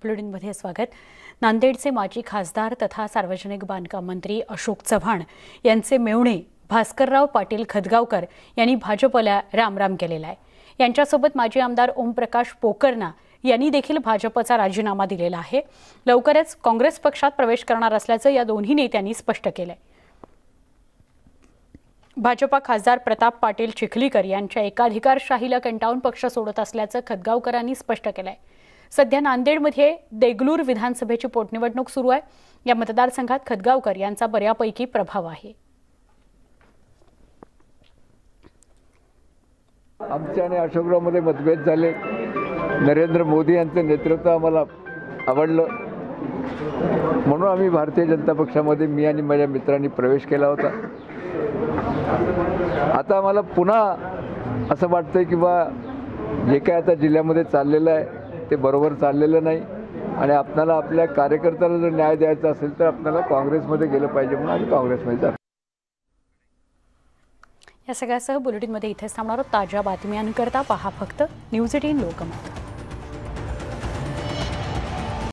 बुलेटिनमध्ये स्वागत। नांदेडचे माजी खासदार तथा सार्वजनिक बांधकाम मंत्री अशोक चव्हाण यांचे मेहुणे भास्करराव पाटील खदगावकर यांनी भाजपला रामराम केलेला आहे। यांच्यासोबत माजी आमदार ओमप्रकाश पोकर्णा यांनी देखील भाजपचा राजीनामा दिलेला आहे। लवकरच काँग्रेस पक्षात प्रवेश करणार असल्याचं या दोन्ही नेत्यांनी स्पष्ट केलंय। भाजपा खासदार प्रताप पाटील चिखलीकर यांच्या एकाधिकारशाहीला कंटाळून पक्ष सोडत असल्याचं खदगावकरांनी स्पष्ट केलंय। सध्या नांदेडमध्ये देगलूर विधानसभेची पोटनिवडणूक सुरू आहे। या मतदारसंघात खदगावकर यांचा बऱ्यापैकी प्रभाव आहे। आमच्या आणि अशोकरावमध्ये मतभेद झाले। नरेंद्र मोदी यांचं नेतृत्व आम्हाला आवडलं म्हणून आम्ही भारतीय जनता पक्षामध्ये मी आणि माझ्या मित्रांनी प्रवेश केला होता। आता आम्हाला पुन्हा असं वाटतंय की बा जे काय आता जिल्ह्यामध्ये चाललेलं आहे ते बरोबर चाललेलं नाही आणि आपल्याला आपल्या कार्यकर्त्याला जर न्याय द्यायचा असेल तर आपल्याला काँग्रेसमध्ये गेलं पाहिजे म्हणून आम्ही काँग्रेसमध्ये जातो। या सगळ्यासह बुलेटिनमध्ये इथेच थांबणार आहोत। ताज्या बातम्यांकरता पहा फक्त न्यूज 18 लोकमत।